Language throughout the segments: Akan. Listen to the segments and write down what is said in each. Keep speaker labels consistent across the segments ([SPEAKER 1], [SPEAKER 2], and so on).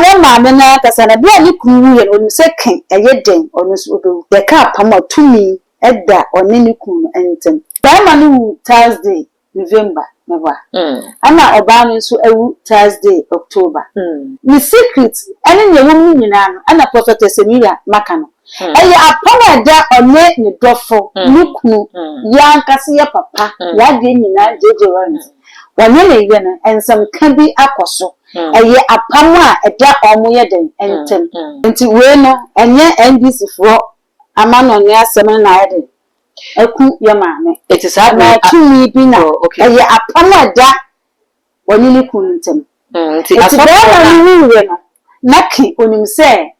[SPEAKER 1] ye maame na kasa na bia ni kunu ye no se kan eye den ono so obewu ye ka pam atumi eda oni ni kunu enten dama no Thursday November never ana oba no so ewu Thursday October the secret ene ye wo mu nyina no ana prophetess Emilia maka no eye apam eda one ni dofo ni kunu ya nkase ye papa ya de nyina jeje Rawlings wanye na ye na ensam ka bi akoso eye apam a eda omo ye den enten nti we no enye NBC fo amano ne asem na ye den aku ye maame
[SPEAKER 2] it is hard
[SPEAKER 1] na tumi bi na eye apam eda wani ni kun ntem
[SPEAKER 2] nti
[SPEAKER 1] asopọ na we no naki onim se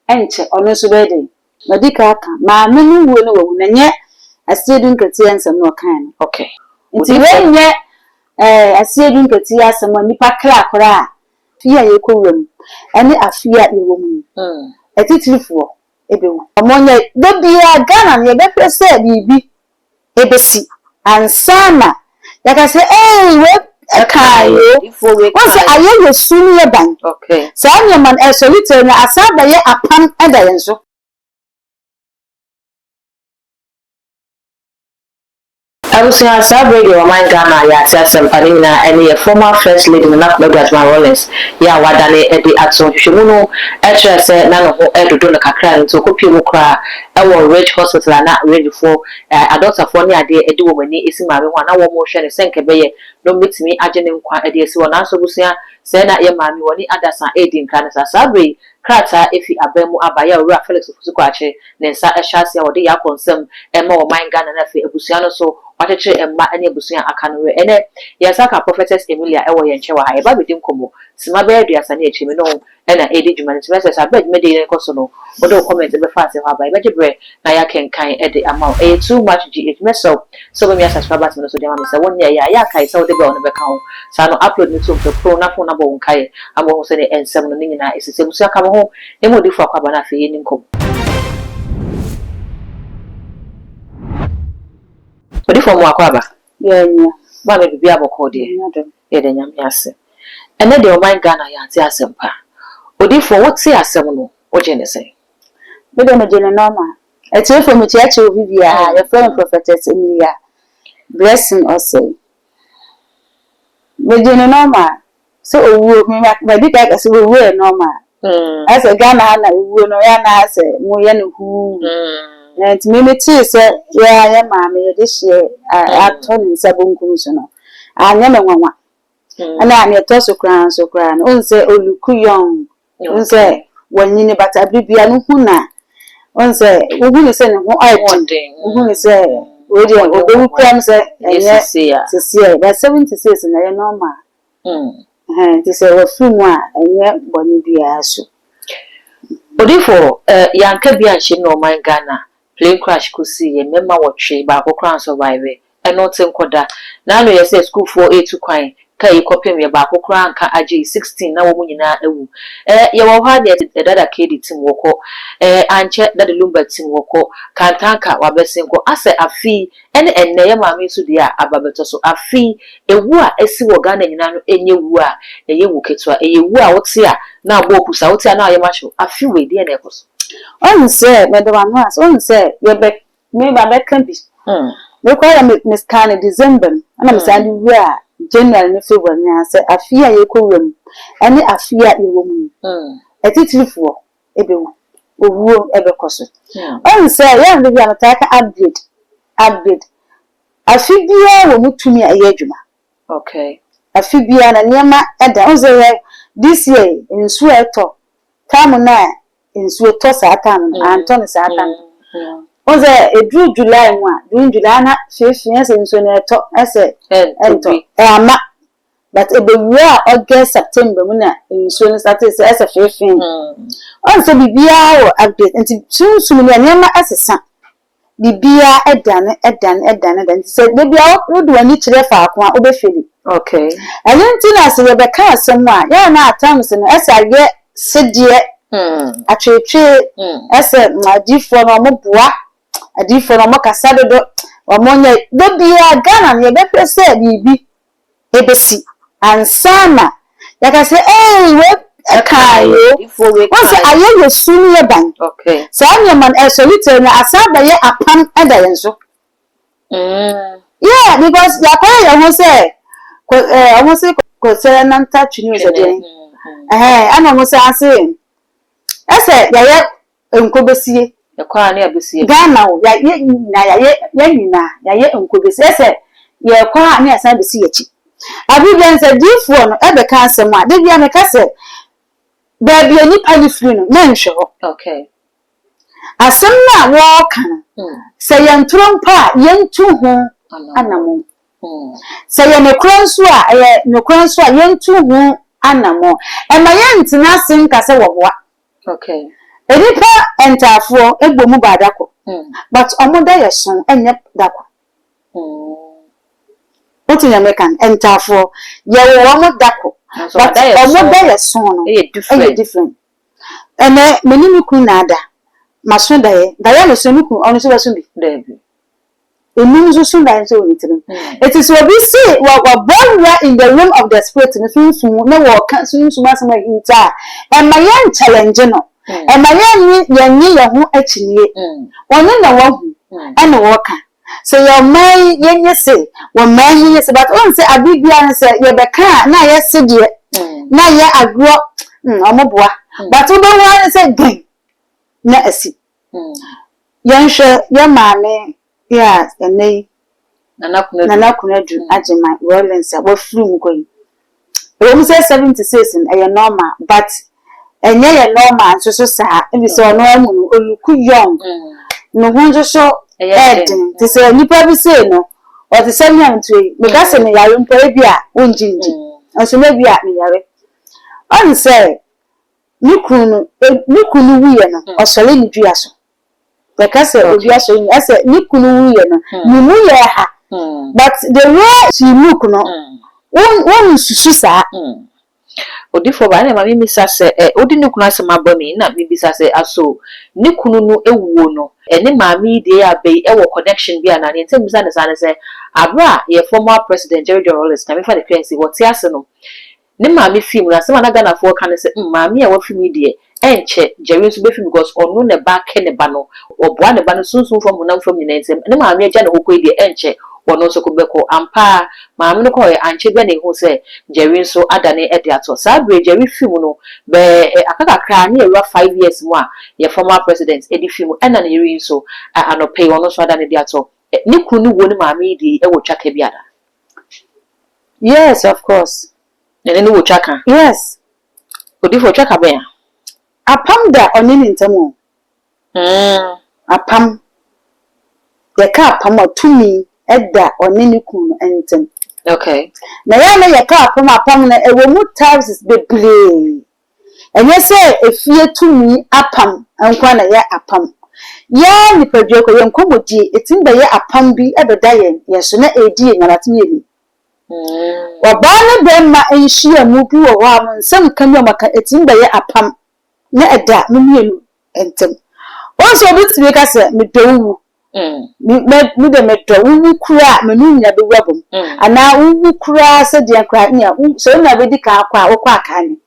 [SPEAKER 1] enche ono so be den madika aka maame ni we no wo na nye asiedun kati ansem no kan
[SPEAKER 2] okay
[SPEAKER 1] nti we nye asiedun kati asem nipa kra kra fia ye kowam ene afia ye wo mu etitirifo ebewu omonye dobia Ghana ne be prese bibi ebesi ansana yaka se we akayo wose aye sunu ye ban
[SPEAKER 2] okay
[SPEAKER 1] sa nyeman esolite na asaba ye apam eda yenso
[SPEAKER 2] Abusia Sabrina wa Ghana ya Sampani na any former first lady na Rawlings ya wadane edi ato hwehwemu etre se na no edodo no kakra nto kopie mu kra ewo Rich Hospital na ready for adults for ni ade edi wo mani esi maame ho na wo mo hwe ne senke beye no metimi agene nkwa edi esi wo na so busia se na ye maame woni adasa edi nkra na Sabrina krata efi abemu abaya owura Felix Ofusikwache ne nsa ehyasia wode ya konsem ema wo Ghana na fe ebusia no so wateche emma ene ebusia akanore ene yasaka prophetess Emilia ewo yenche wa ha eba bedim komo sima be aduasa na echimi no ena edi dwuma ne tibese sabed me de yen koso no odo comment be fast ha ba ebeje bre na ya kenkan ede ama too much gh meso so be me subscribers no so dem am say won ya kai so de be on be kan sa no upload ni to pro na phone na bo kai amo ho se ne ensem no nyina esese busia ka ho emo di fo akwa na fe yin nkom odi fo mo akwaba
[SPEAKER 1] yenya
[SPEAKER 2] ba me bibia boko de ye de nyame ase ene de o Ghana ya ati asempa odi fo woti asem no o je ne se
[SPEAKER 1] me de me jene normal etifo me tiache obi bia ya friend prophetess Emilia blessing also me jene normal so owo me di ka se owo normal ase Ghana na owo no ya na ase mo ye no hu and me tea say ya maame ye de hye aton nsabonkum so no anya me nwanwa ana me to so kran no onse olukuyon onse wanyini bata bibia no hu na onse ogu se ne ho aiwon ogu ni se odi ogu kram se enye sisi ba 76 na ye normal ti se wa fumu a enye boni bia so
[SPEAKER 2] odi fo yanka bia nhye no Ghana plane crash kusi ye memma wotwe ba akokran survive eno tenkoda na no yese school for 8 kwan kai kopem ye ba akokran ka age 16 na wo munyina ewu ye wo ha de dada kedi tim woko anche dada lumba tim woko kantanka wabesenko ase afi ene ye maame su dia ababeto so afi ewu a esi wo Ghana nyina no enye wu a eye wu ketua eye wu a wote a na agbo kusa wote a na aye macho afi we de na ekoso
[SPEAKER 1] on say me do anwas on say ye be me ba be kan bi me kwa me scan December ana me scan wi a January ne February na say afia ye kowam ene afia ye wo mu etitirifo ebewu owu ebe koso on say ye ndi bia mata ka upgrade afibia wo mutumi aye adwuma
[SPEAKER 2] okay
[SPEAKER 1] afibia na niema eda on say this year nsu eto time na nsuo to satan Anthony satan oze edru July nwa during July na fiefie se nsuo na eto ese ento ama but ebewia August September mu na nsuo na start ese fiefie onse bibia wo update nti sunsun na nyama asesa bibia edan se bibia wo do ani kire fa akwa obefeli
[SPEAKER 2] okay
[SPEAKER 1] ayenti na se be ka asem a ya na atams no ese age sedie atwetwe ese madifo no moboa adifo no mokasa dodo omonye dobia Ghana ne be prese bibi ebesi ansana yaka se we Once I am soon your bank.
[SPEAKER 2] Okay.
[SPEAKER 1] So I'm your man as a little asaba a pam edayenso. Yeah, because the pay I was say concern and touch news again. I'm almost saying. I said, yeah, unkobesi.
[SPEAKER 2] The Kwani Abisi.
[SPEAKER 1] Ghana, ya unkobesi. I said, yeah, Kwani as I see it. I began to do for ever cancer, my did you make us say, there be any palifrino, men show.
[SPEAKER 2] Okay.
[SPEAKER 1] As some not walk, say, young trumpa, young to whom, animal. Say, no cronswa, no cronswa, young to whom, animal. And my aunt nothing, Casawa.
[SPEAKER 2] Okay.
[SPEAKER 1] Edipa enter for a boom badako. But omoda your son and yet dako. What in American enter for your woman dako. But omoda your son, different. And many kunada. Masunda, Diana Sunuku, honestly, was soon be. It means soon that so little. It is what we see what born in the room of the spirit in the film, no war can't swim so much my entire. And my young challenge, and my young who actually one in the one and the walker. So your man, you say, one man is about once a big answer, you're the car, now yes, said you. Now yeah, I grew up, I'm a boy, but you don't want to say, game. Not a see. Young sure, your mammy. Yes, and they Nana Konadu, Ajima, Rawlings, what flew going. It was 76 and a normal, but a near normal, so sad, and we saw normal, or you could young. No one just saw a head, to say, you probably say no, or the same young tree, because I may I don't pay beer, one ginger, and so maybe at me, I say, Nukunu, or Solini Piasso. Because we are showing us a Nikunu, but the way she look no one Susa.
[SPEAKER 2] Odifo ba na ma mi sa se odi nikunu asema ba mi na mi bisa se aso nikunu no ewuo no ene ma mi de abai e wo connection bi ana ntem bisa na sa se abra ye former president Jerry Rawlings na me fa the currency what ase no ne ma mi film na asema na Ghana for kan se ma mi a wo film de enche Jerry so be film because onu ne ba ke ne ba no oboa ne ba no sunsun from na from ni ntem ne ma mi agya ne kokoi de enche wono so kubeko ampa maame no ko anche be ne hu se Jerry so adane e de ato sa bre Jerry film no be akaka kra ne ewa 5 years mu a ye former president edi film e na ne yiri so anope wono so adane de ato ni kunu wo ni maame di e wo twaka biada.
[SPEAKER 1] Yes, of course.
[SPEAKER 2] Ne ni wo twaka.
[SPEAKER 1] Yes.
[SPEAKER 2] Odifo twaka be ya.
[SPEAKER 1] Apam da onini ntamo. Apam. Ye ka apam otumi edda onini kunu enten.
[SPEAKER 2] Okay.
[SPEAKER 1] Na ya na ye ka apam na ewo mu times bebre. Enye se efie tumi apam ankwa na ya apam. Ya ni pedweko ye nkomodi etimba ye apam bi ebeda ye so na edi nyaratimi ebi. Wabana bemma enhia mu bi wo ho am nsem kan yo maka etimba ye apam na eda memienu entem. Onso bitime ka se medowu. Me de medowu kura menu nya be wabom. Ana wu kura se de kura nya so na be di ka akwa wo kwa aka ni.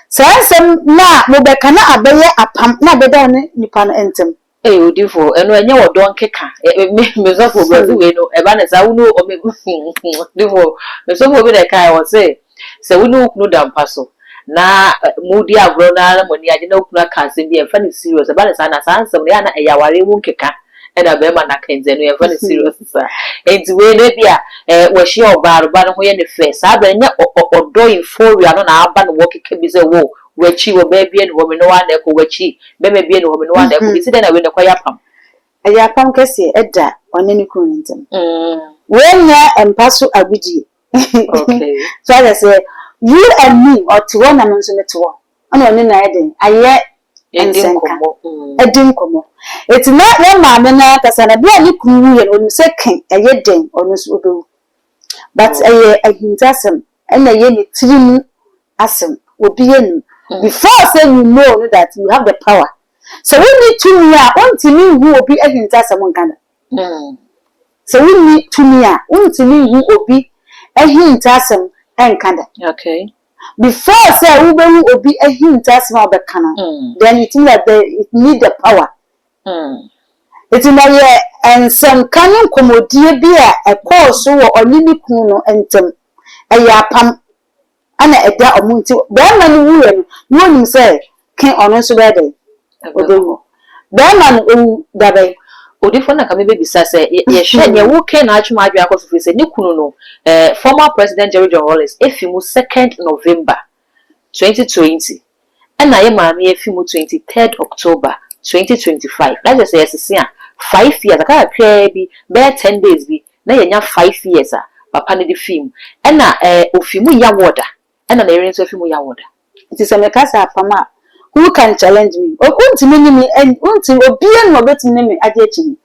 [SPEAKER 1] Sensem na mo be kana abeye apam na be da ne nipa no entem.
[SPEAKER 2] Odifo eno enye wo don keka me so for brother we no e ba na sa wunu o me odifo me so for be de kai wo se wunu kunu da mpaso na mudi agro na mo ni age na kunu aka se bi e fa ni serious e ba na sa na sansem ya na e yaware wu keka e na be ma na kenze no e fa ni serious sa enti we na bia wo hye oba roba no ho ye ne fe sa ba nya odo euphoria no na aba no wo keka bi se wo wachi wo baby and woman no one eko wachi bebe bi and woman no one eko isi na we ne kwaya pam
[SPEAKER 1] aya pam kese edda oneni kunu ntem wenya empaso abidi.
[SPEAKER 2] Okay.
[SPEAKER 1] So I say you and me or to one and so to one ana oni na eden aye ensenka edin komo it's not one maame na kasa na bia ni kunu ye no se kan aye den onu so obewu but aye ahintasem na ye ni tirimu asem obi enu. Before saying you know that you have the power. So we need to near until you will be a hinta someone can. So we need to near until you will be a hinta some and can.
[SPEAKER 2] Okay.
[SPEAKER 1] before say ube obi a hint as ma bekana then it means that it need the power it na and some canon commodie bia a course so or nini kuno entem ayapam ana eda omunti be man wu no nim say ken ono so be dey odewu be man o dabe
[SPEAKER 2] odifo na kame bebisa say ye hwe ne wo ken na atwuma adwa akoso say ne kunu no former president Jerry Rawlings efimu 2nd November 2020 and I maami efimu 23rd October 2025 that is yes 5 years aka kra bi be 10 days bi na yenya 5 years papa ne de film and na ofimu ya woda and na ere nso ofimu ya woda
[SPEAKER 1] it is a mekasa pama who can challenge me okunti me and unti obia no betimi me ajechi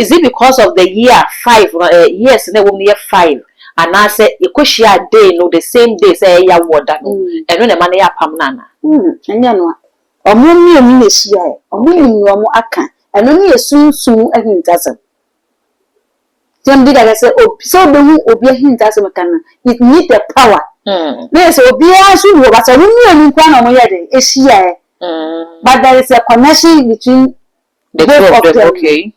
[SPEAKER 2] is it because of the year 5 years na wo year 5 and I say ekoshia day no the same day say ya woda no eno na ma na ya pam nana
[SPEAKER 1] enya no omunni emi na shia omunni no mo aka eno ni esunsun ahintasem dem did I say so be hu obi ahintasem kana it need the power yes obi asu wo ba so munni emi kwa na mo ye de ehia but there is a connection between
[SPEAKER 2] the both of them okay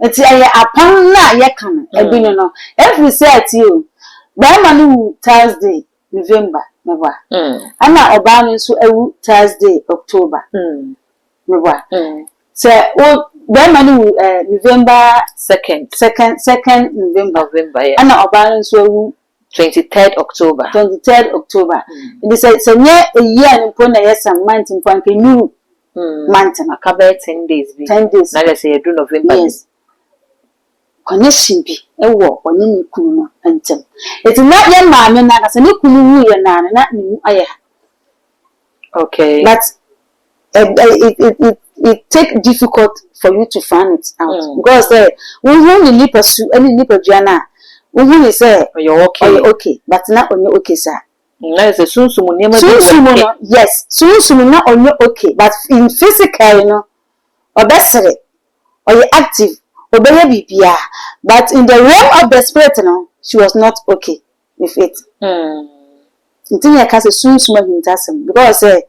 [SPEAKER 1] it's a apam na ye kan ebi no every say at you by manu Thursday November meba ana oba no so ewu Thursday October meba so o by manu November 2nd November
[SPEAKER 2] yeah
[SPEAKER 1] ana oba no so ewu
[SPEAKER 2] 23rd October
[SPEAKER 1] it is a year a year npo na yes some month npo anke new month
[SPEAKER 2] akabe 10 days bi
[SPEAKER 1] 10 days
[SPEAKER 2] na le say do November
[SPEAKER 1] yes connection bi ewo oni ni kunu no entem it not ye maame na ka se ni kunu wu ye na na ni mu aye
[SPEAKER 2] okay
[SPEAKER 1] but it take difficult for you to find it out because we who ni pursue any ni paduana we who say
[SPEAKER 2] you're
[SPEAKER 1] okay but na onye okay sir
[SPEAKER 2] na se sunsumu nema
[SPEAKER 1] yes sunsumu na onye okay but in physical you know obesere or you active obeye bibia but in the realm of the spirit no she was not okay with it ntin ya kase sunsumu hintasem because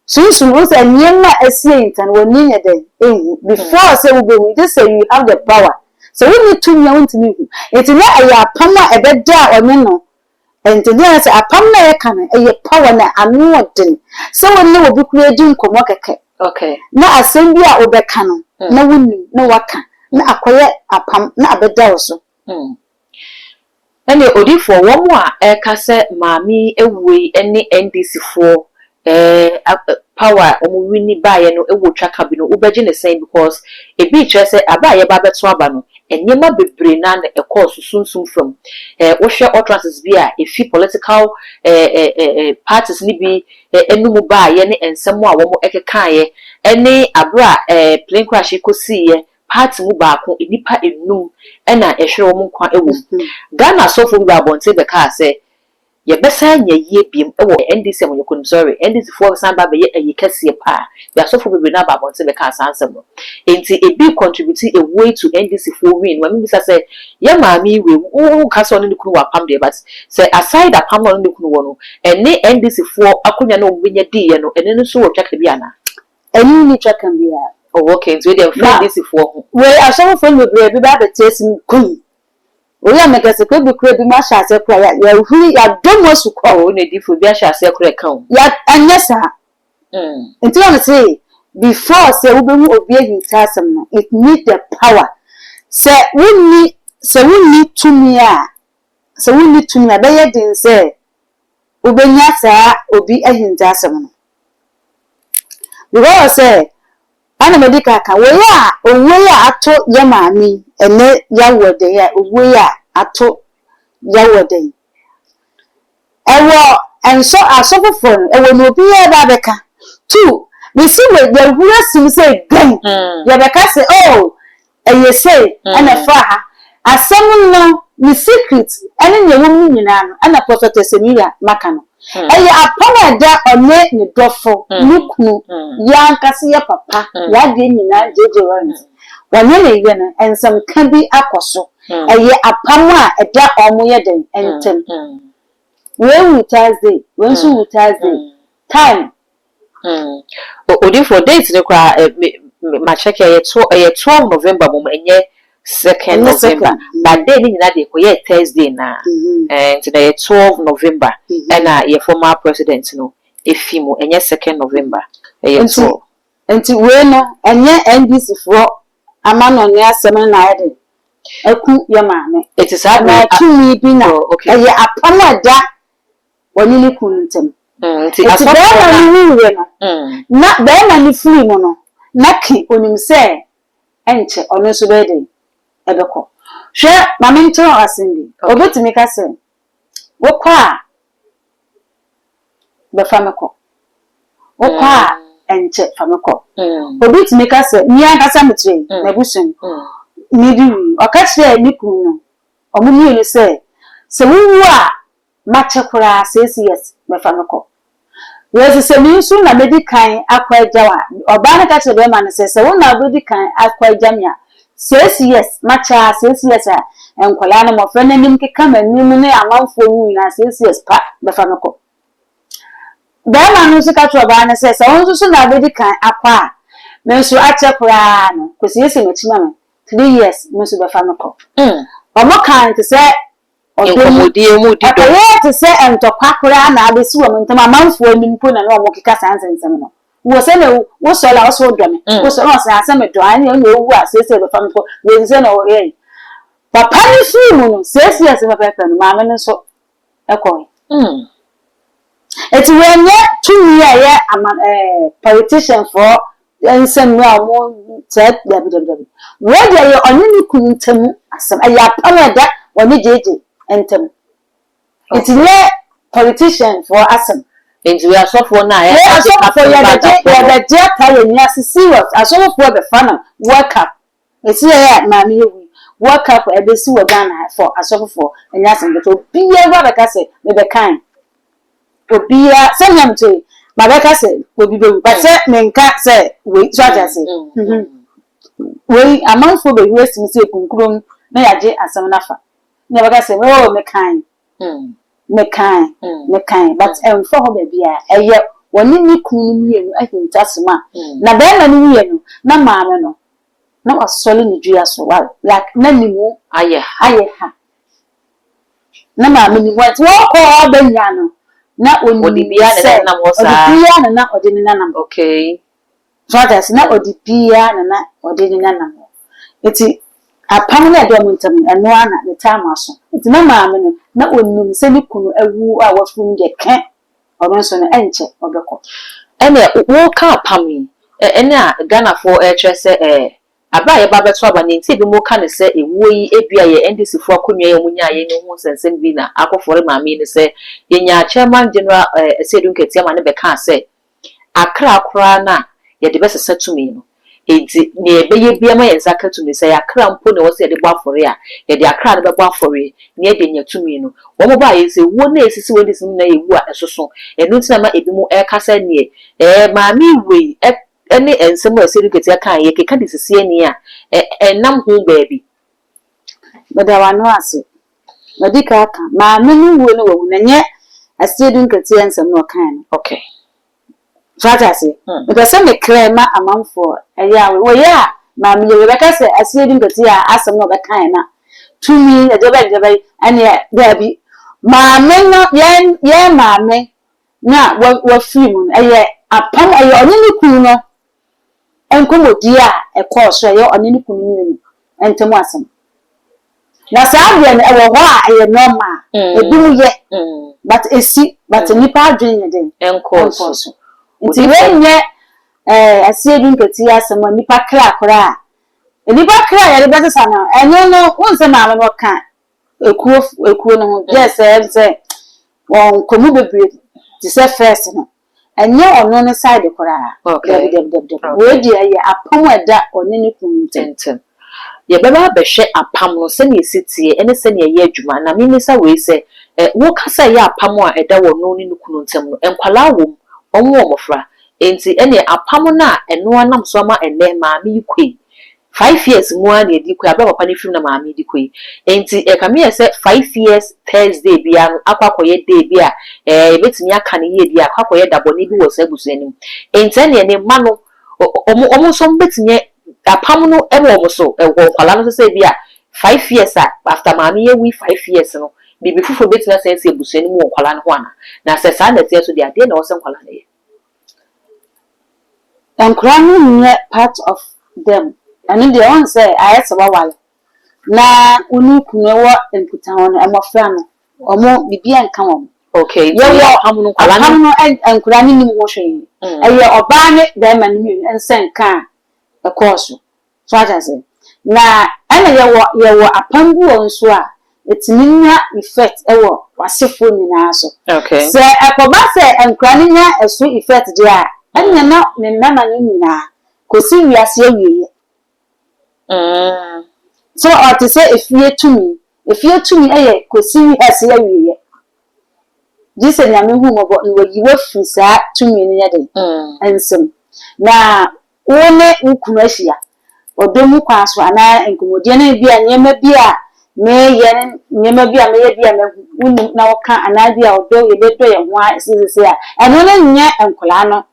[SPEAKER 1] sunsumu say nyema asie intan woni yede ehu before say we just say you have the power so we need to know ntimi hu etina aya pama ebeda onye no and then say apam na ye kan eye power na anu odin so woni wo bi kura di nkomo keke
[SPEAKER 2] okay
[SPEAKER 1] na asem bi a obeka no na woni na waka na akoye apam na abeda wo so
[SPEAKER 2] ene odifo wo mo a eka se maami ewuei ene NDC fo power omuwini baye no ewo twaka bi no ubeje ne sen because e bi kire se abaye ba beto aba no enyema bebre na na course sunsum from wo hwe utterances bi a efi political parties ni bi enumu baye ne ensem a wo mo ekekaye ene abra plane crash kosi ye party mu baako enipa enum na ehwe wo mo kwa ewo Ghana so fo bi abonte be ka se ye besa nya yie biem ewo NDC mo yekon sorry NDC for samba be ye ayikase pa ya so fo be na ba abonte be ka sansem no enti e bi contribute a way to NDC for win when bisa say ye maami we o ka so ne kunu wa pam de but say aside that pam no ne kunu wo no ene NDC for akonya na obenya di ye no ene no so wo twaka bi ana
[SPEAKER 1] eni ni twaka bi a
[SPEAKER 2] oh okay so they NDC for
[SPEAKER 1] we aso fo ne bi ba be tesi kun we ya megase ko bi kura bi ma sha ase kura ya huri ya domo su ko
[SPEAKER 2] o ne difo bi sha ase kura kan
[SPEAKER 1] ya anyesa nti on say before say we be mu obi ehintasem no it need the power say we need to me be ye din say obenya sa obi ehintasem no because say ana medical ka we ya ato ya maami ene ya wode ya we ya ato ya wode ewo enso asofofo ewo no bi ya ba beka two we see we the who sim say gan ya beka say oh eye say ana fa ha asem no ni secret ene nye wo nyina no ana prophetess Emilia maka no eye apama da one ni dofo nuku ya nkase ya papa ya de nyina jeje wane ne ye no ensem kan bi akoso eye apam a eda omo ye den entem when we Thursday, when so we Thursday, time.
[SPEAKER 2] Odi for dates the cry, my check a 12 November, and yet 2nd November. But then in that day, Thursday now, and today 12 November, and your former president, no, if you and yet 2nd November, and so,
[SPEAKER 1] and to win, and yet NBC for a man on your seminar. A cool your man.
[SPEAKER 2] It is hard
[SPEAKER 1] to me, be now, okay, a power that when you couldn't. Not then any free mono. Naki when him say, enter on no wedding. Ebeco. Share my mentor assembly. Or go to make us say, what qua the famico. What qua and check famico. Or go to make us say, near Cassametry, my bosom. Needy or catch there, Niku. Or me say, so we are much a cry says yes, my famico. Yes, a new soon a medical aqua jawa or banaka to them and says, I won't have medical aqua jamia. Says yes, matcha says yes, and Colana of Fenning can come and name a month for you, and says yes, pat the famico. Then my music at Rabana says, I also soon have medical aqua. Monsieur Achapran, because yes, in its mamma. 3 years, Monsieur the famico. Or more kind to say. I to say and to Quackra and I be swimming to my mouth for me put and all walking cast and seminar. Was any was all our soul drumming, was also a summer drying, and you were sister of family with Zen or A. But Penny Moon says yes, my pepper, mamma, and so a coin. It's when yet 2 years I'm a politician for and some more said WW. Whether you're on any couldn't tell me as some a yapama that when you did it. It's a politician for us.
[SPEAKER 2] It's we are so for now.
[SPEAKER 1] We are so for the jet and yes, see what I saw for the funnel. Work up. It's here, mammy. Work up a bit so done for a so for and yes, and to be a rather cassette with the kind. To be a send them to my cassette will be but set men can't say we try to say. We a month for the US mistake, conclude, may I get as some offer. Never say, oh, me kind, but for baby, a year, one in me cool, I think that's ma. Na then, no, mamma, no, a solid dress so well, like many more, I ha. No, mamma, what walk all the yano, not when would be a was a piano, not or didn't okay. Fathers, not or the piano, not or didn't know. It's a permanent dominant and one at the time also. It's no mamma, not when you say you could a woo our from the camp or also an enche or the court.
[SPEAKER 2] And walk up, Pammy, and Ghana for HSA. I buy a barber trouble and see the more kind of say a way a beer and this for Kunya Munya in one sense and Vina. I go for him, I mean, say, in your chairman general, said, you can tell my never can't say. A crowd na, yet the best said to me. It's near be a man exactly to me say a crown pony was at the bar for ya, yet they are crowd about bar for it, near the near to me. One by is a 1 day is when this name was so, and no time it be more air cassa near. Mammy, we any and somewhere said you get a kind, you can't see near and numb home baby.
[SPEAKER 1] But there are no answer. But the car, mammy, will and yet I still don't see and some more kind.
[SPEAKER 2] Okay.
[SPEAKER 1] Fantasy. Because some claim a month for a year. Well, yeah, mammy, Rebecca said, I see the tea, ask some other kind. To me, a debate, and yet there be. Mammy, not yeah, mammy. Now, what free moon, a year, a pump a your new cooler. And come dear, a course, a your new community, and to Massam. That's how I am normal, a do yet, but a sick, but a nipper dream a day, and course. It's when yet a saving could see us some nipper crack. A nipper crack, a better son, and no, once a man or can't. A cool, yes, I say, well, come over to say first, and you're on the side of Cora. Okay, where dear, a power that on any content.
[SPEAKER 2] Ye baba share a pam send you city and send ye year Juma. I mean, we say, what can say ya pamo a da no in Kununtem and Palawum. On warm of ra, ain't any a pamona and no one summer and then mammy queen. 5 years more na di ko abe papa ne film na maami di ko yi enti e ka me say 5 years Thursday bia no akwakoye day bia betimi aka ne ye bia akwakoye dabone bi wo sa busu anim enti na ne ma no omo so betimi apam no e wo so e wo kwala no say bia 5 years after maami ye we 5 years no bibi fufu betimi say busu anim wo kwala no ho ana na say sa na tie so dia de na wo se kwala na ye
[SPEAKER 1] and part of them. And the one say, I asked about na unu kunewa emputano, and my friend, or more be and come on.
[SPEAKER 2] Okay,
[SPEAKER 1] yeah, and Kurani washing. And you're a barnet, them and send car, of course. So I say, now, and you were a pangu on swa. It's Nina effect, was a phone in answer.
[SPEAKER 2] Okay,
[SPEAKER 1] so a cobasa and Kurania a sweet effect there. And you're not the Nana, because we are saying. So I to say if you're to me, I could see me as here. This and I mean, who you were free to me in a day. And some now, only Ukunasia or Domu Paswana and Kumodiana be a Yama Bia, may Yama Bia, may now can't an idea of doing a better and why is this here. And only Nya and Colano.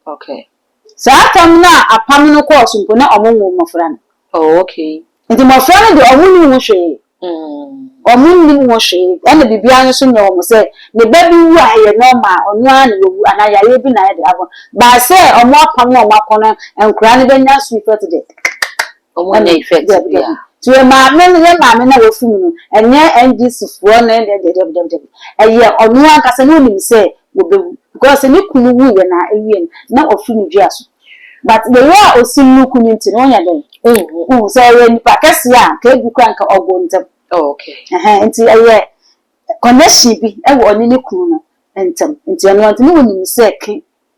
[SPEAKER 2] Okay.
[SPEAKER 1] So I come now a permanent course in Puna among my friend.
[SPEAKER 2] Oh, okay.
[SPEAKER 1] And my friend, the woman was she. Or moon was she, and the Bibiana soon say, the baby wire no ma or one, and I have been at the other. But I say, or more come on my corner and cranny then just refer to it.
[SPEAKER 2] Oh, one effect.
[SPEAKER 1] To a man, mamma was female, and yeah, and this is one end and the and yet, or no one can only say, because a new kunu and I win, not of female dress. But the law is still looking into one of them. So when you pass, yeah, can you crank or go into?
[SPEAKER 2] Okay.
[SPEAKER 1] Until a year connection be a one in a corner and some until I want to know when you say,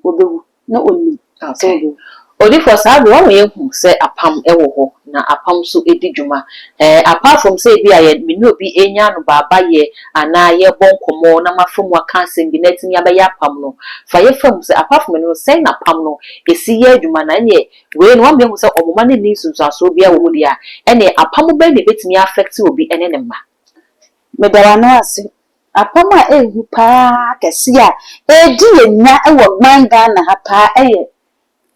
[SPEAKER 1] will be not only.
[SPEAKER 2] Okay. Only for some one way who say a palm ewo na a palm so edijuma. Apart from say be I me no be enya no baba ye and I ye bon komo na ma from wa cancer be netting ya ba ya pam no. For ye from say apart from no say na pam no e si ye adwuma na ye we no be who say omoma ne ni so so bia wo dia ene apam be ne betimi affect obi ene ne ma.
[SPEAKER 1] Me da na ase apam a ehu pa kese a e di ye nya e wo manga na ha pa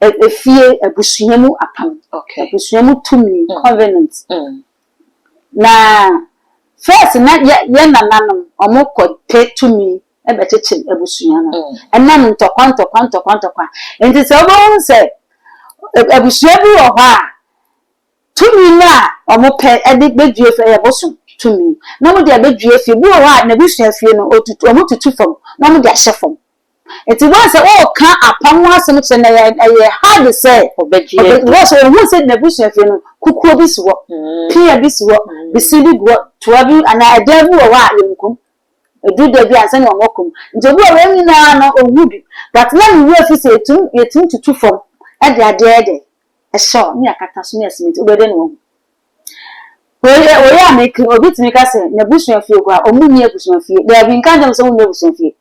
[SPEAKER 1] a fear a bushyamu apam.
[SPEAKER 2] Okay.
[SPEAKER 1] A bushyamu to me covenant. Na first na ye na nanum omoko pay to me e beteche a bushyana. And nan to kwanto. And this over say a bushyabu or ha to me na omope e de bedue fe e bosun to me. Na mo de bedue fe bu o ha na bushya fe no otutu omotutu fam. Na mo de ahye fam. It was all can't upon one selection. I hard to say, but was said Nebuchadnezzar, you know, cook this work, peer this work, the city work, trouble, and I dare you a while you come. Do the glass and welcome. The boy, now or would be, but now you have to say to 2 from at the idea. A short near catastrophe over the room. Well, we are making a bit make us say Nebuchadnezzar or Munia Bushman. There have been kind of some Nebuchadnezzar.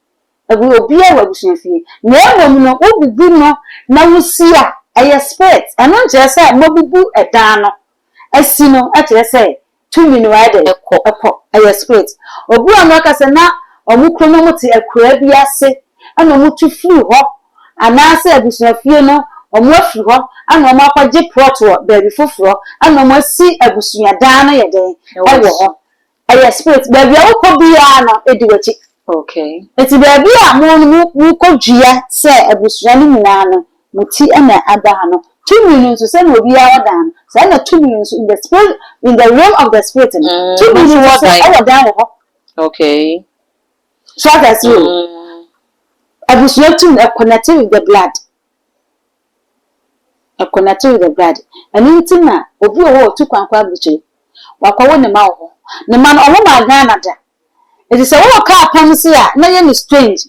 [SPEAKER 1] We will be a website fee. No one will be no, now we see I expect, and not just say, Mobu a dano. As you know, at say, 2 minutes riding a pop, I expect. Or Buanaka Sana, or Mukromoti a crabia say, and no mutu flew hop, and I say, Bushman Fiona, or more flew hop, and no mapa jip proto, baby for, and no more see a Bushia dana a day. I expect, baby, I will be an idiot.
[SPEAKER 2] Okay.
[SPEAKER 1] It's a baby, I'm one Gia, say, a bush running nana, Muti and Abahano. 2 million to send will be our down. Send 2 million in the spirit, in the realm of the spirit. 2 million was our down.
[SPEAKER 2] Okay.
[SPEAKER 1] So that's you. I was looking a connected with the blood. A connected with the blood. And in Tina, of you took one quality. Walk away the mouth. The man of my Ghana. It is a walk up, Pansia, no strange.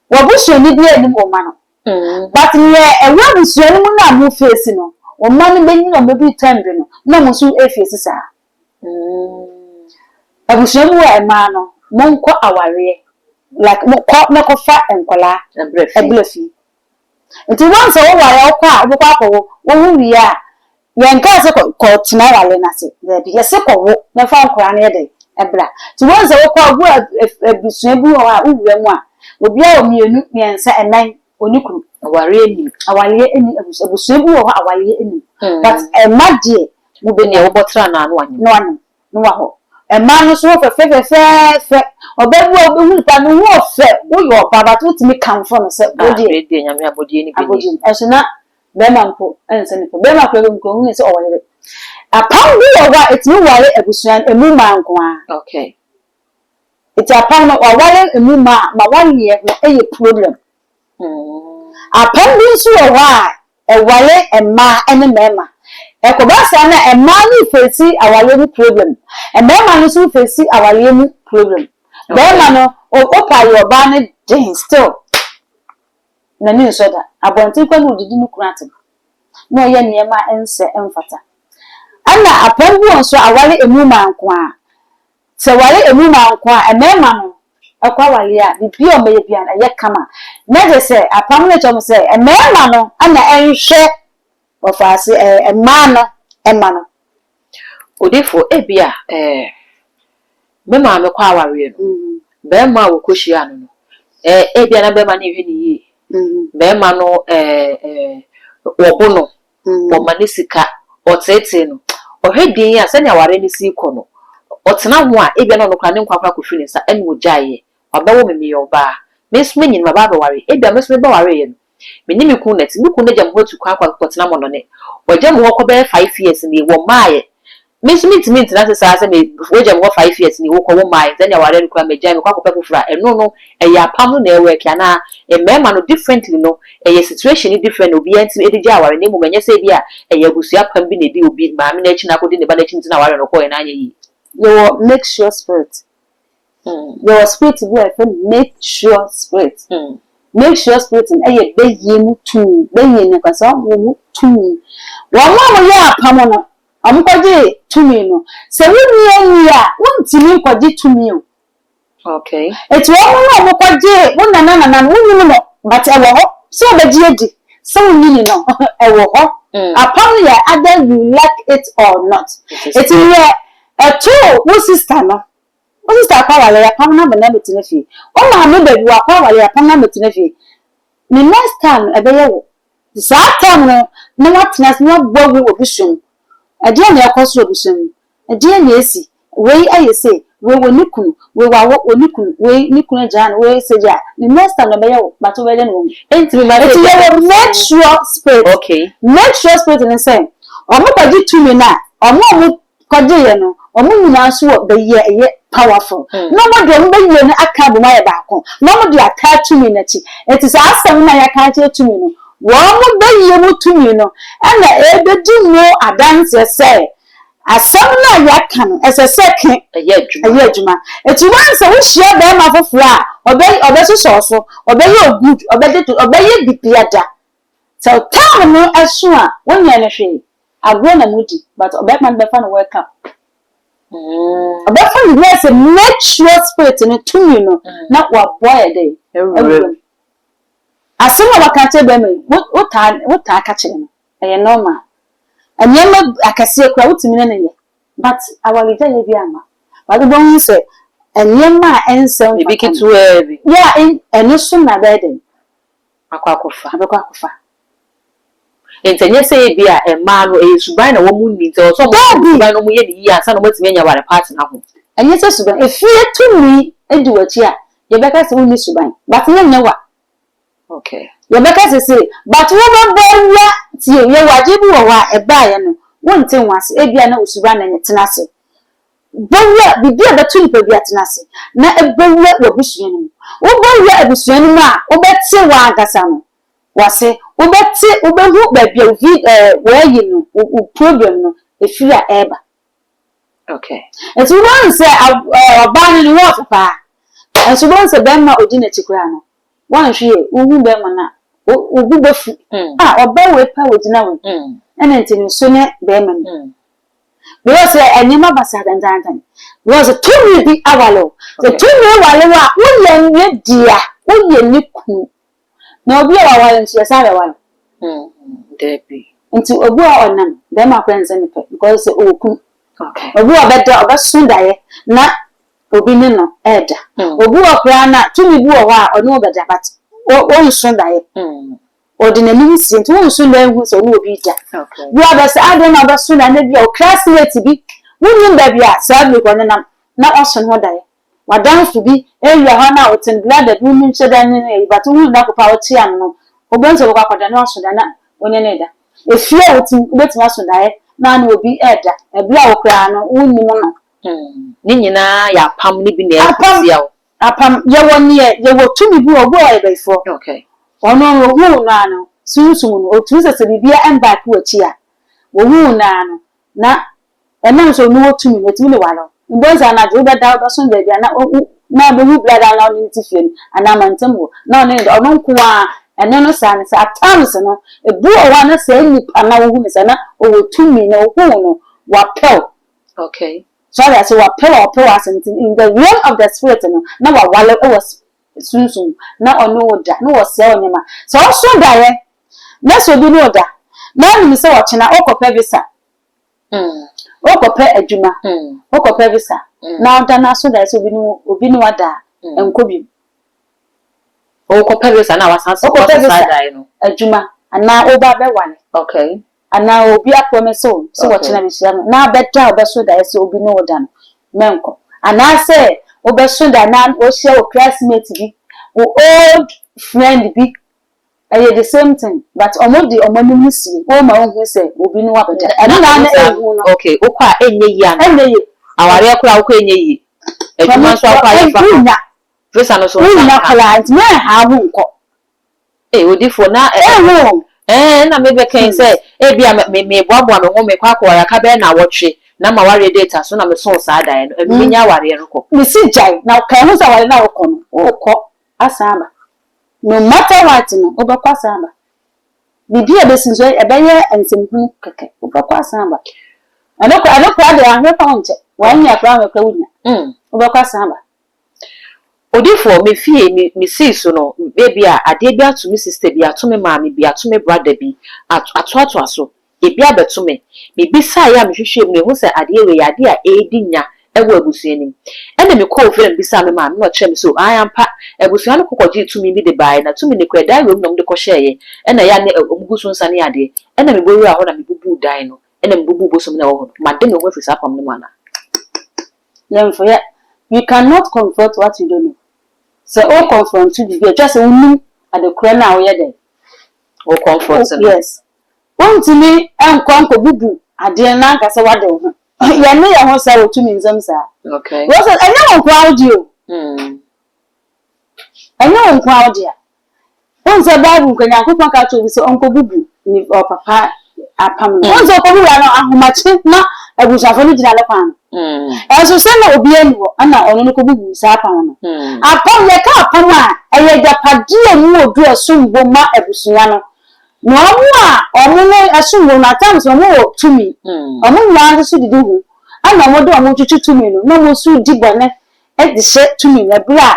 [SPEAKER 1] What was your need any woman? But a woman is your woman who facing or money being or maybe trembling, no one so if it's a. I was your man, Monco our like Moko fat and cola, a bluffy. Nti once o wa ya kwa obukwa akwo wo hu wi a yen ka se ko tina wale na se de ye se ko wo na fa nkora na ye de ebra ti once wo kwa bu abusua bu ho a uwura mu a obi a omienu miensa enan onikuru awale eni abusua bu ho awale eni but emade mu be ne wo botra na no anyi no wa ho ema no so fe obebu obehu pa no wo fe wo yo baba to timi kanfo no se bodi
[SPEAKER 2] nyame abodi ni
[SPEAKER 1] bodi esuna be manpo ense ni be manpo nko hu se owale apam bi wo wa etimi wale abusua emu manko a
[SPEAKER 2] okay
[SPEAKER 1] iti apam no wale emu ma wale no eye problem apam bi so wa wale ema ene mema ekobasa na ema ni face awale ni problem ema no so face awale ni problem bema no opa yo ba ne den still na ni so da abonti kwa no didi ni kurate no ye niema ense emfata ana apam bi on so awale emu manko a se wale emu manko a ema no akwa wale a bibi o meye bia na ye kama na je se apam ne chom se ema no ana enhwe ofase ema no
[SPEAKER 2] odefo ebia me ma me kwa aware no be ma wo koshia no ebia na be ma na ehwe ni yi be ma no wo no wo ma ne sika otete no ohwedin ya se ne aware ni si ko no otena ho a ebia na no kwa ne nkwa ko hwini sa ene wo jaye obawo me yo ba mesme nyin ma ba ba ware ebia mesme ba ware ye no meni mi ku net mi ku ne jam hotu kwa tena mo no ne wajam ho ko be 5 years ni wo maaye mint na se sa me wajam ho 5 years ni wo ko wo maaye then ya ware no kwa meja mi kwa ko pe kufra eno no ya pam no na work ya na mema no differently no situation different obi anti edije aware ne mu menye se bi a abusua pam bi na di obi ma me na chi na ko di ne ba na chi na ware no ko na anya yi
[SPEAKER 1] your make sure spirit your spirit be a make sure spirit make sure spirit and aye be yemu tu be yen ka so wo tu wa mo ya apam no amkwaje tu mi no se wuni eni a wontimi kwaje tu mi o
[SPEAKER 2] okay
[SPEAKER 1] eti wo no mo kwaje wonna na wuni no but e wo ho so be ji edi so wuni no e wo ho apam ya either you like it or not eti ye wo sister no o sister kwa wale ya pam na be na betine fi o ma me be wa kwa wale ya pam na betine fi the next time ebe ye wo sa time no na watna na gbogu obisum ade na yakoso obisum ade na esi we aye say we wonikunu we wa wonikunu we nikunu jan we seja the next time ebe ye wo but we le no enti me make sure spirit
[SPEAKER 2] okay
[SPEAKER 1] make sure spirit in say omo kwaji tumi na omo kwaji ye no omo nyina so be ye powerful no mo do mbe ye no aka bu ma ye ba ko no mo do attach me na chi it is asem na ya ka che tumi no wo mo be ye mo tumi no na e be di no adance say asem na ya ka no ese second
[SPEAKER 2] ye adwuma
[SPEAKER 1] it once wo share be ma foforo a obe so obe ye good obe ye bipiada so time no aso a wonya na hwe agro na mudi but obe man be fa no welcome about the yes make sure spirit in it to you know not what boy a day as soon as I catch them what catch them a normal and yellow I can see a crowd to me but I will tell you but the one you say and yamma and so
[SPEAKER 2] be too heavy
[SPEAKER 1] yeah and no sooner bedding
[SPEAKER 2] akwakofa entenye say bia e ma no e suban na wo mu ni so so mo suban no mu ye ni ansa no matimi anya ware party na ho
[SPEAKER 1] enye se suban e fie tumi edi wachi a ye beka se woni suban but nya wa
[SPEAKER 2] okay
[SPEAKER 1] ye beka se but wo bo ya tie ye waje bi wo wa e ba ye no wonte nwase e bia na usuban na nyetena se bowia bibia betu ni bibia tena se na e bowia wo busua no wo bowia abusua no a wo beti wa agasa no wase ubeti ubehu bebia we yi no problem no efia eba
[SPEAKER 2] okay
[SPEAKER 1] and so one say oban ni wo fa and so one say be ma odi na chikura no one hwe uhu be ma na ugu befu oba we pa odi na we ene ntini so ne be ma no because anyima basa dandan because two bi awalo the two we wale wa wo ye dia wo ye ni ku No be our one she say one.
[SPEAKER 2] Debbie.
[SPEAKER 1] Into obu a onam, dem akwan se nipe because oku.
[SPEAKER 2] Okay.
[SPEAKER 1] Obu obeda obesun daye na obi ni no eda. Obu okra na tumi bu o wa ono obeda but o nsun daye. Ordinary nsi nti wo nsun daye hu so no obi ja.
[SPEAKER 2] Okay.
[SPEAKER 1] Bu abese ade na obesun na bi o classmate bi. Wunyin da bia sa bi ko nenam na osun ho daye. Wadan fu bi area ho na otin blood da bi min cheda ni but wu na ko pa o ti am no. Obenso ko akoda na osun da na onye da. Efia otin betima so daye na na obi eda ebia okra no wunnim no.
[SPEAKER 2] Ni nyina ya pam ni bi na efusia wo.
[SPEAKER 1] Apam ye woni ye wo tumi bi obo e befo.
[SPEAKER 2] Okay.
[SPEAKER 1] Ono hu na no sunsun no otu se bibia emba ku achi a. Wo hu na no na enam so no tumi no tumi ne walo. Mbonza na je be da so be bia na be hu blood ala no ntifie ana mantemwo na ono ono nko a ene no sa ne sa atams no ebu o wa na sa nipa na wo hu ne sa na o tumi na wo hu no wa pel.
[SPEAKER 2] Okay.
[SPEAKER 1] So that's what pillow something in the realm of the spirit no na wa wale was sunsun na ono da no was say onyema so so da ye na so bi no da na ni se wo chena okope visa okope adwuma okope visa na da na so da so bi no obi no wada enkobi
[SPEAKER 2] okope visa na wasanse okope visa da no
[SPEAKER 1] adwuma ana oba be wane.
[SPEAKER 2] Okay.
[SPEAKER 1] Ana obi apome so watching am hia na beta obeso da ese obi no da no menko ana say obeso da na o share o classmate bi o old friend bi aye the same thing but omodi omani musie o ma hu say obi no wabeda ana na ehu no.
[SPEAKER 2] Okay okwa enye yi ana enye yi aware akura okwa enye yi eduma so akwa yi fa visa no so
[SPEAKER 1] na client me ha hu nko
[SPEAKER 2] odifo na na maybe can say bia me boaboa me ho me kwakwa ya ka be na wotwe na ma ware data so na me so sa dan no me nya ware nko
[SPEAKER 1] me si jai na ka hu sa ware na woko no woko asamba no matter what no obekwa asamba bibi e besin so e beye ensemhu keke obekwa asamba anokwa de ahwe pa onche wanya kra me kwa wunya obekwa asamba
[SPEAKER 2] odifo me fie me see so no baby a ade bi ato me sister bi ato me maami bi ato me brother bi ato aso e bi abeto me bisa ya me hwehwe me hu se ade we ya ade a edi nya ewo abusuanim ene me call friend bisa me maami no kire me so ayampa abusua no kokoje tumi bi de bai na tumi ne kwa dai room no de kohye ene ya ne omugusu nsa ne ade ene me boru a ho na me bubu dai no ene me bubu bosom na wo ho ma de me ho afisa pam ne mana
[SPEAKER 1] yemfo ya you cannot comfort what you don't know. So all confront to be just only at the corner where they
[SPEAKER 2] all comfort.
[SPEAKER 1] Yes. One to me and conquer bubu. I dare not say what they want. You know, I want to to me some sir.
[SPEAKER 2] Okay.
[SPEAKER 1] Was it? I know crowd you. I know crowd you. Once a Bible can I could catch you with Uncle Bubu or Papa. Once a couple how much not I was a funny pan. As you say, no, be any one, and I only could be Sapan. Upon the car, Pama, I had the Padia more do a soon bomba Ebusiano. No more, or more assume when I times or more to me. Among land to do. And I want you to me, no more soon deep at the set to me, the bra.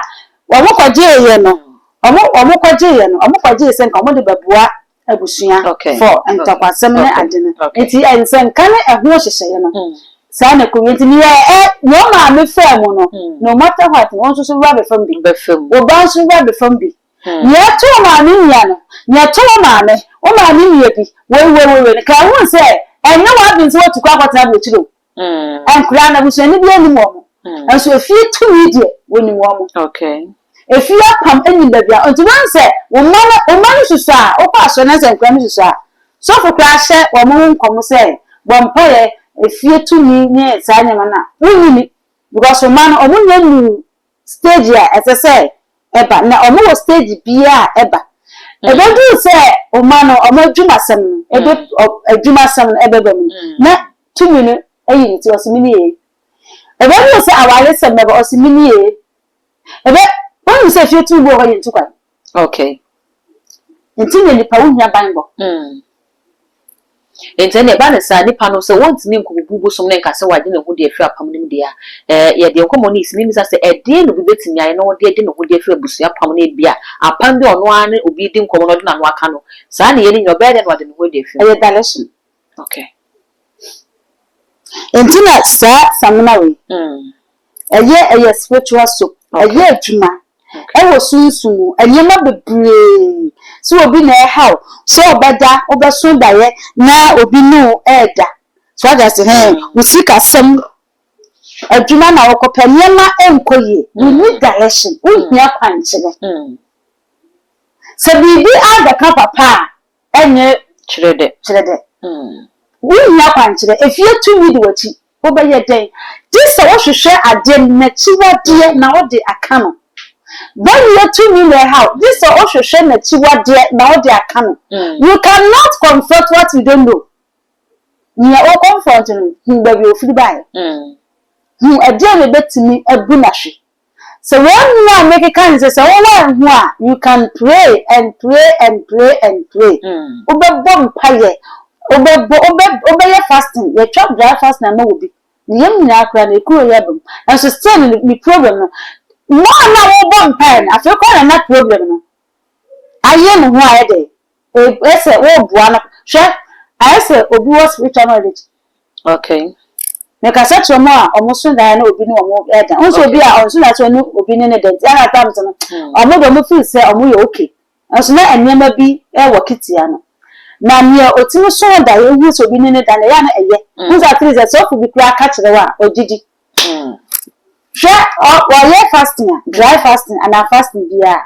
[SPEAKER 1] Or what a day, no. Or what a day, or what a day, and commodity Babua Ebusia. Okay. For and talk about seminar and dinner. It's the end, some kind of horses, you know. Sana community no ma me fair no no matter what won so rubber from be film o ba so rubber from be nya to ma me nya no nya to ma me o ma me nya bi we ka won say and no wa bin so to kwa kwata be chiro and kura na bu so ni bi ani mo and so if you to me dey woni mo
[SPEAKER 2] okay
[SPEAKER 1] if you come any ba bia unto one say o ma so so a o pa so na say kwa me so so for crash o mo nkom say bompaye if you to me near Sanyamana, we because a man or one stage as I say, Eba, now almost stage beer Eba. I don't do say, O man or more Jumasam, a bit of a Jumasam Ebebum, not 2 minutes, 8 or simile. A very say, I will listen never or simile. A bit, when you say you 2 go into one.
[SPEAKER 2] Okay.
[SPEAKER 1] Until the Paunia Bango.
[SPEAKER 2] Enti na ba ne sa nipa no se wontimi nkobubu som ne nkase wade ne ho de afi apam nim de a ye de nkomo ni isimi misa se ede no bi betimi aye no de no ho de afi abusu apam ne bia apam bi ono ane obi di nkomo no de na no aka no sa na ye ni obe de no wade ne ho de afi
[SPEAKER 1] aye dalation
[SPEAKER 2] okay
[SPEAKER 1] enti na sa samna we aye spiritual soap aye adwuma ewo sunsun anyema bebre so obi na how so obeda obeso daye na obi no eda so just usika sem adwuma na wokopa nyema enkoye we need direction we hia kwanchire so bibi aga ka papa enye
[SPEAKER 2] chirede
[SPEAKER 1] we hia kwanchire efie tu mi de wachi obeye den this so wo hwehwe adem na chiwade na wo de aka no when you to me how this is also shame that you what now they are coming. You cannot confront what you don't know. You are all confronting who will free by. Who a dear bit to me a bunashi. So when you are making kind of say, oh, you can pray and pray and pray and pray. Obe bomb pie, obey fasting, your chop dry fast and no be. The young Yakran, a cool yabum, and sustain the problem. No, no, one pen. I feel quite a not problem. No, I am who I day. I say, oh, one, chef. I say, Obi was return.
[SPEAKER 2] Okay.
[SPEAKER 1] Make a such a more almost soon that I know be no more. Also, be our soon as you know, opinion at the Thompson. Or more than feel say, oh, we okay. As not and never be a wakitiano. Now, near Otimo so that you use opinion than a yana a year. Who's at least a soft will be crack catch the one or did you? Sure, while you're fasting, dry fasting, and I'm fasting, dear.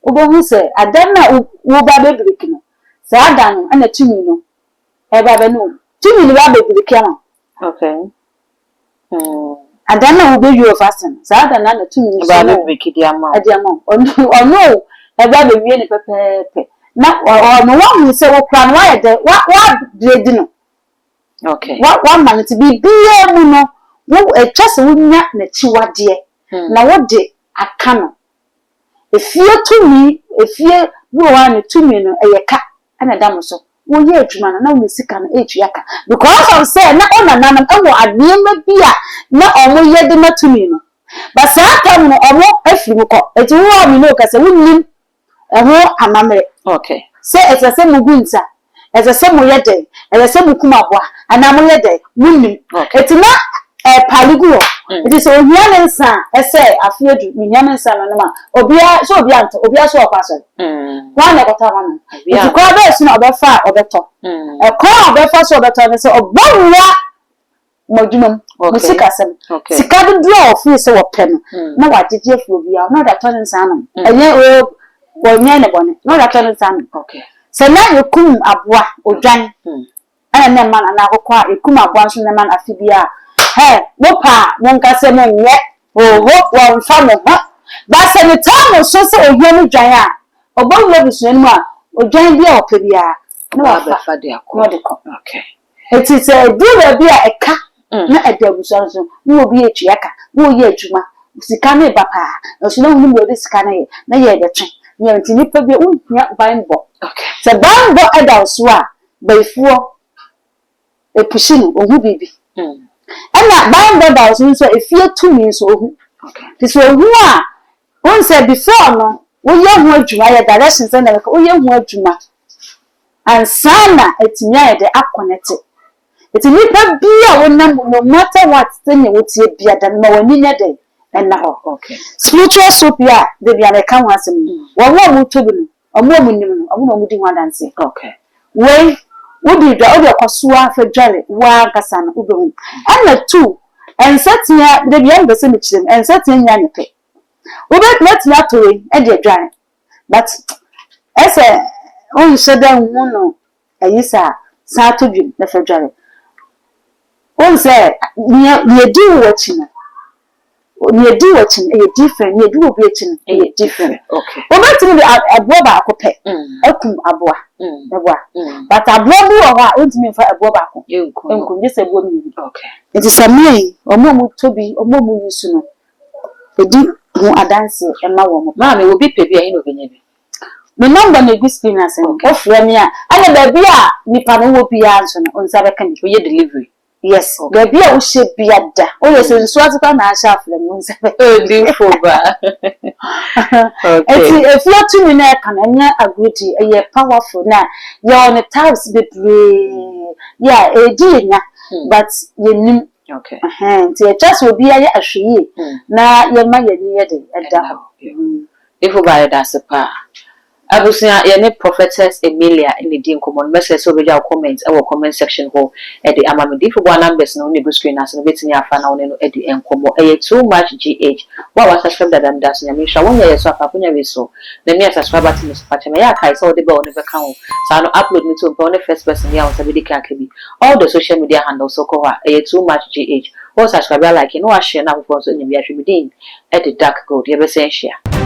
[SPEAKER 1] Obo say, I don't know who baby breaking. So I done and a 2 million. Ever no 2 million baby breaking.
[SPEAKER 2] Okay.
[SPEAKER 1] I don't know who baby you're fasting. So I done and 2 million baby breaking the amount. Or no, a baby really pepe. Now, or no one will say, what plan why what did you know?
[SPEAKER 2] Okay.
[SPEAKER 1] What 1 man to be no. Wo just wunya na chiwade na wo de aka no efie tumi efie wo wa ne tumi no eyeka ana dam so wo ye adwuma na wo sika no etuaka because of say na ona nanam ewo adwuma bia na omo ye de na tumi no but sa tam no omo afiri mu ko eti wo mi no ka se wunnim eho amamre
[SPEAKER 2] okay
[SPEAKER 1] say etase mugunsa etase mo ye de etase mukumabwa ana mo ye de wunnim eti na Paliguo. It is a Yamansa, I say, I fear you, Yamansa, and Obia, so Bianto, Obia, so a person. One at a time. You call this not about far or better. A call of the first or better, and so a bomb Modunum, Musicasm. Sicadu draw, free so a pen. No, I did you for you, not a turning salmon. And yet, well, Yanabon, not a turning salmon. Okay. So now you come abwa or Jan. And then man and I require you come up once in the man of Fibia. Hey, Mopa, Moncasem yet, or what one family, huh? But any time or so say a young giant, or both levels in one, or giant beer or pibia. No, okay. It is a do beer a car, not a devil son, who will be a chiaka, who ye juma, Sicane papa, or she don't know this canny, nay the train, near to nip of your own buying book. Okay. The buying book adults were by 4 a pushing or who baby. And that buying the house means if you're 2 minutes old. This will one said before no, we young word to my directions and we young word to my and sana it's near the up connected. It's a little beer no matter what thing you would see beer than no one in a day. And now, okay. Spiritual soap, yeah, they be an account as me. One more to be a woman, a woman would want and say, okay. Wait. Would be the other Kosua for Jelly, Wagasan, Ubum. And the 2, and set near the young cemetery and set in Yanipe. We bet not not to win, and you're dry. But as a only sudden one, a yisa, Saturday, the Federal. One said, you do watching. You do watching a different, you do watching a different. Okay. Well, that's a boba cope, abua. But a blobby or what would mean for a boba. You could just a woman. Okay. It is a me or more to be or more you soon. The deep who are dancing and my woman. Mammy will be baby in opinion. me number na gu screen as o frɛ me a ana ba bia nipa no wo bia nso no onsa bɛka ni
[SPEAKER 2] we delivery.
[SPEAKER 1] Yes, the beer will shape be at that. Oh, yes, it's what I'm a sharp lemon.
[SPEAKER 2] Oh, beautiful.
[SPEAKER 1] If you're 2 minutes, and you're a beauty, and you're powerful now, you're on the tabs, yeah, a dinner, but you
[SPEAKER 2] okay.
[SPEAKER 1] Just will be a she. Now, you're my near the
[SPEAKER 2] if you buy that's a pa. Abusia yene prophetess Emilia in the din common message so video comments our comment section ho e the amamidi for one numbers no ne screen as no betini afa na no e the enkomo e too much gh wa subscribe that and that's nyame sha won ye so apaponya we so na me subscribe button is patch me ya kai so de be on the account so no upload me to on the first person ya on sabidi ka bi all the social media handles so ko e too much gh or subscribe like you know share na for so nyame ya hwebidin e the dark gold ye be say share